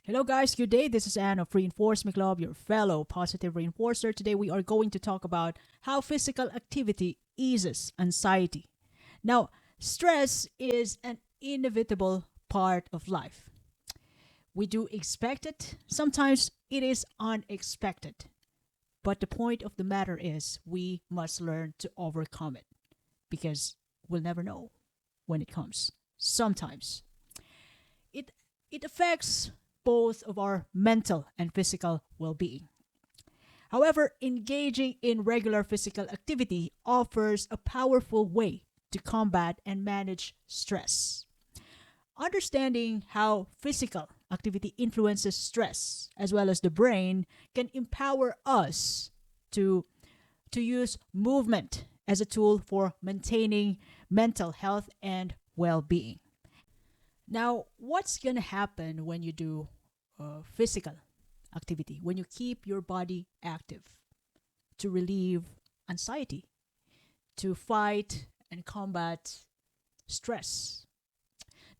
Hello, guys. Good day. This is Anne of Reinforcement Club, your fellow positive reinforcer. Today, we are going to talk about how physical activity eases anxiety. Now, stress is an inevitable part of life. We do expect it, sometimes it is unexpected. But the point of the matter is, we must learn to overcome it because we'll never know when it comes. Sometimes it it affects both of our mental and physical well-being. However, engaging in regular physical activity offers a powerful way to combat and manage stress. Understanding how physical activity influences stress as well as the brain can empower us to use movement as a tool for maintaining mental health and well-being. Now, what's going to happen when you do physical activity, when you keep your body active to relieve anxiety, to fight and combat stress?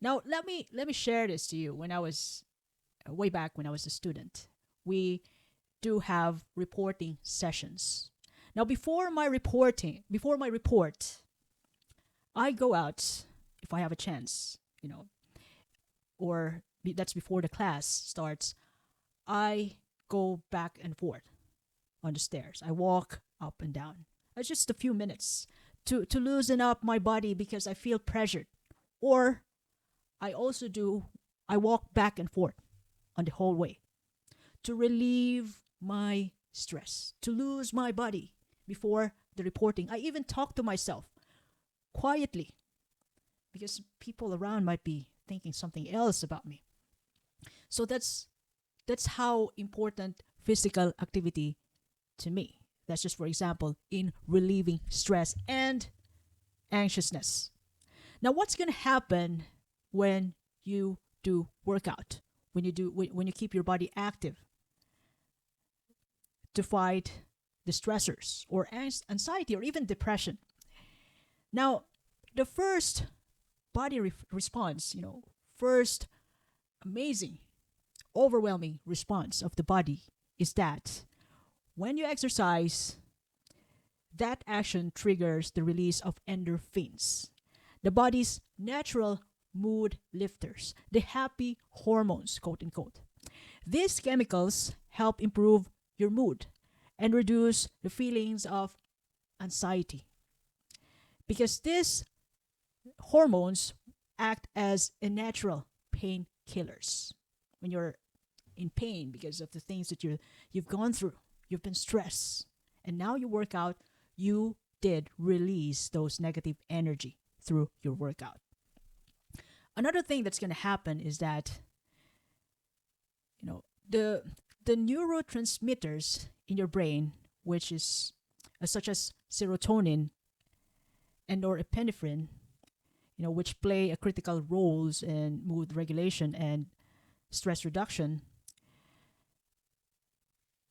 Now, let me share this to you. When I was way back when I was a student, we do have reporting sessions. Now, before my report, I go out if I have a chance, or that's before the class starts. I go back and forth on the stairs. I walk up and down. It's just a few minutes to loosen up my body because I feel pressured. Or I walk back and forth on the whole way to relieve my stress, to lose my body before the reporting. I even talk to myself quietly because people around might be thinking something else about me. So that's how important physical activity to me. That's just for example in relieving stress and anxiousness. Now, what's going to happen when you do workout? When you keep your body active to fight the stressors or anxiety or even depression. Now, the first body response, first amazing, overwhelming response of the body is that when you exercise, that action triggers the release of endorphins, the body's natural mood lifters, the happy hormones, quote unquote. These chemicals help improve your mood and reduce the feelings of anxiety because these hormones act as a natural painkillers when you're in pain because of the things that you've gone through. You've been stressed, and now you work out. You did release those negative energy through your workout. Another thing that's going to happen is that the neurotransmitters in your brain, which is such as serotonin and norepinephrine, which play a critical roles in mood regulation and stress reduction.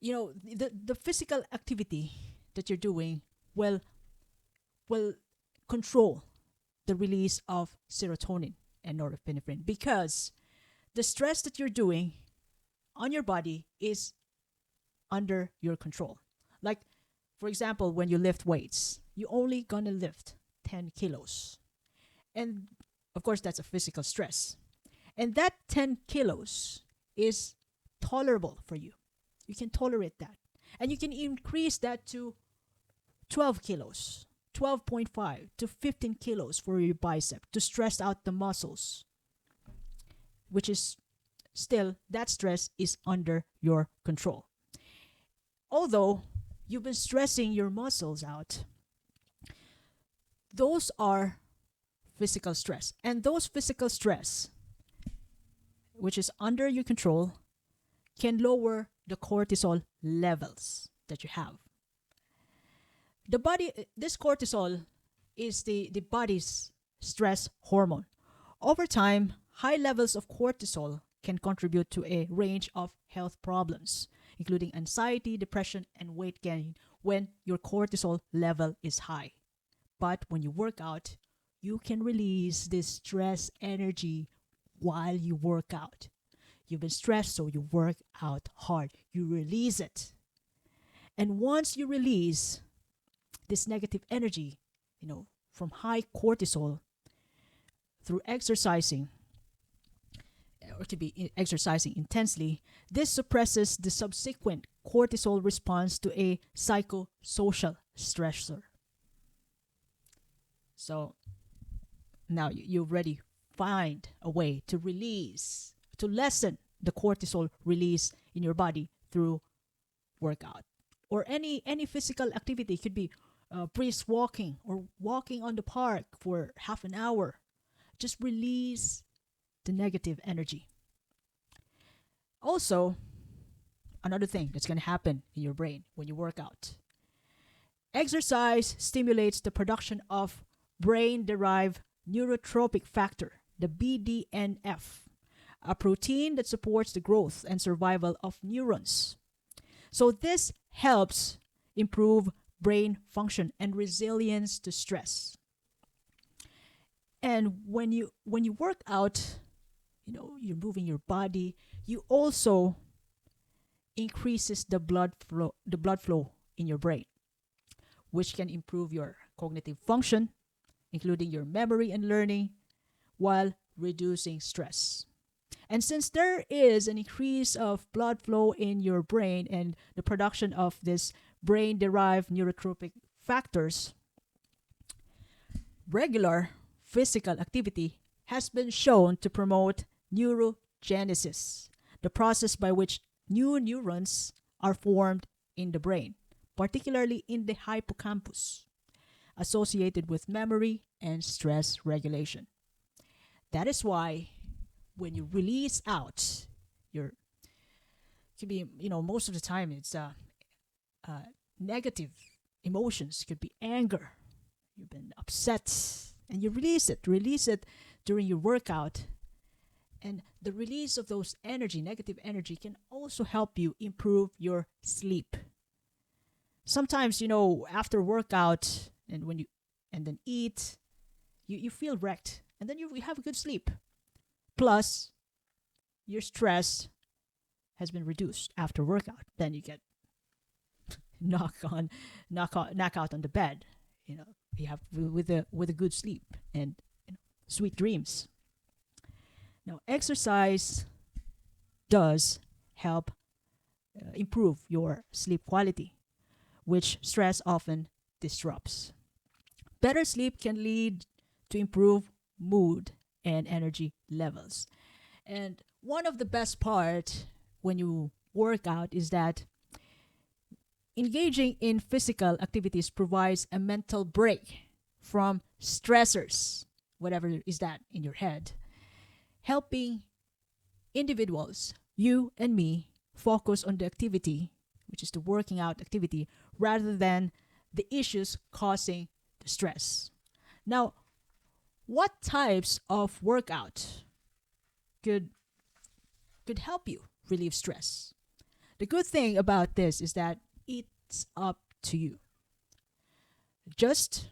The physical activity that you're doing will control the release of serotonin and norepinephrine because the stress that you're doing on your body is under your control. Like, for example, when you lift weights, you only gonna lift 10 kilos. And of course, that's a physical stress. And that 10 kilos is tolerable for you. You can tolerate that. And you can increase that to 12 kilos, 12.5 to 15 kilos for your bicep to stress out the muscles, which is still, that stress is under your control. Although you've been stressing your muscles out, those are physical stress. And those physical stress, which is under your control, can lower the cortisol levels that you have. This cortisol is the body's stress hormone. Over time, high levels of cortisol can contribute to a range of health problems, including anxiety, depression, and weight gain when your cortisol level is high. But when you work out, you can release this stress energy while you work out. You've been stressed, so you work out hard. You release it. And once you release this negative energy, from high cortisol through exercising, or to be exercising intensely, this suppresses the subsequent cortisol response to a psychosocial stressor. So now you already find a way to release, to lessen the cortisol release in your body through workout or any physical activity. It could be brisk walking or walking on the park for half an hour. Just release the negative energy. Also, another thing that's going to happen in your brain when you work out. Exercise stimulates the production of brain-derived neurotrophic factor, the BDNF, a protein that supports the growth and survival of neurons. So this helps improve brain function and resilience to stress. And when you work out, you're moving your body, you also increases the blood flow in your brain, which can improve your cognitive function, including your memory and learning, while reducing stress. And since there is an increase of blood flow in your brain and the production of this brain-derived neurotropic factors, regular physical activity has been shown to promote neurogenesis, the process by which new neurons are formed in the brain, particularly in the hippocampus, associated with memory and stress regulation. That is why when you release out your, could be, most of the time it's negative emotions. Could be anger. You've been upset and you release it during your workout. And the release of those negative energy, can also help you improve your sleep. Sometimes, after workout and then eat, you feel wrecked, and then you have a good sleep. Plus, your stress has been reduced after workout. Then you get knock out on the bed. You have with a good sleep and sweet dreams. Now, exercise does help improve your sleep quality, which stress often disrupts. Better sleep can lead to improved mood and energy levels. And one of the best part when you work out is that engaging in physical activities provides a mental break from stressors, whatever is that in your head, helping individuals, you and me, focus on the activity, which is the working out activity, rather than the issues causing the stress. Now, what types of workout could help you relieve stress? The good thing about this is that it's up to you. Just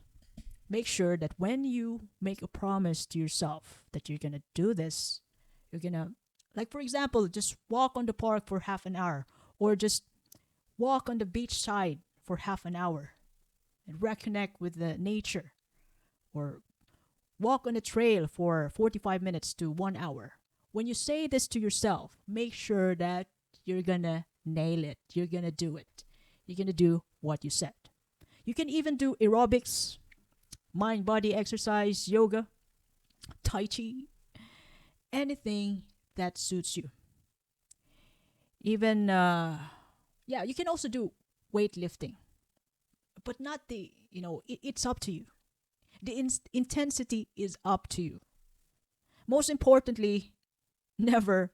make sure that when you make a promise to yourself that you're going to do this, you're going to, like for example, just walk on the park for half an hour, or just walk on the beach side for half an hour and reconnect with the nature, or walk on a trail for 45 minutes to 1 hour. When you say this to yourself, make sure that you're going to nail it. You're going to do it. You're going to do what you said. You can even do aerobics, mind-body exercise, yoga, tai chi, anything that suits you. Even, you can also do weightlifting, but not it's up to you. The intensity is up to you. Most importantly, never,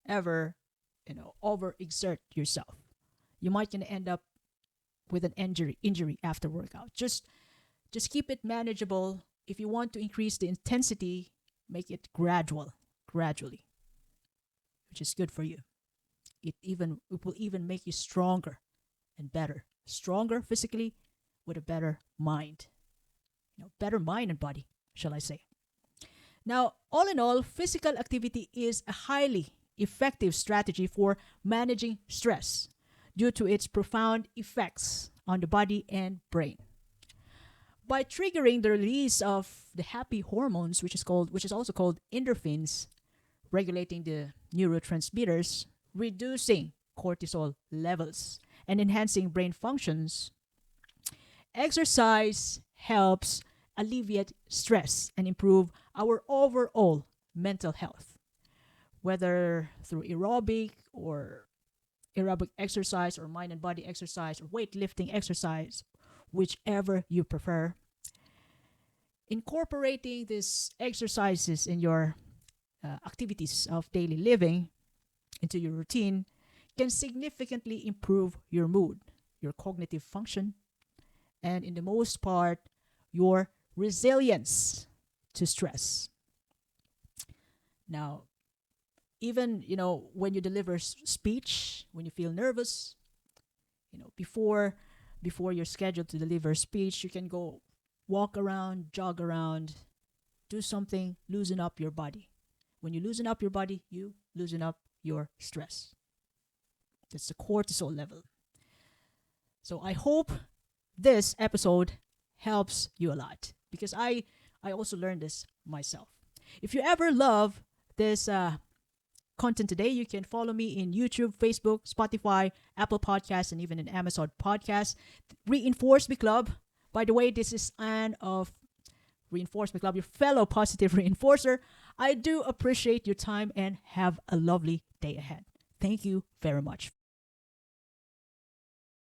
ever, overexert yourself. You might gonna end up with an injury after workout. Just keep it manageable. If you want to increase the intensity, make it gradually, which is good for you. It will even make you stronger and better. Stronger physically with a better mind. Better mind and body, shall I say. Now, all in all, physical activity is a highly effective strategy for managing stress due to its profound effects on the body and brain. By triggering the release of the happy hormones, which is also called endorphins, regulating the neurotransmitters, reducing cortisol levels, and enhancing brain functions, exercise helps alleviate stress and improve our overall mental health, whether through aerobic exercise or mind and body exercise or weightlifting exercise, whichever you prefer. Incorporating these exercises in your activities of daily living into your routine can significantly improve your mood, your cognitive function, and in the most part, your resilience to stress. Now, even when you deliver speech, when you feel nervous, before you're scheduled to deliver speech, you can go walk around, jog around, do something, loosen up your body. When you loosen up your body, you loosen up your stress. That's the cortisol level. So I hope this episode helps you a lot because I also learned this myself. If you ever love this content today, you can follow me in YouTube, Facebook, Spotify, Apple Podcasts, and even in Amazon Podcasts. Reinforce Me Club. By the way, this is Anne of Reinforce Me Club, your fellow positive reinforcer. I do appreciate your time and have a lovely day ahead. Thank you very much.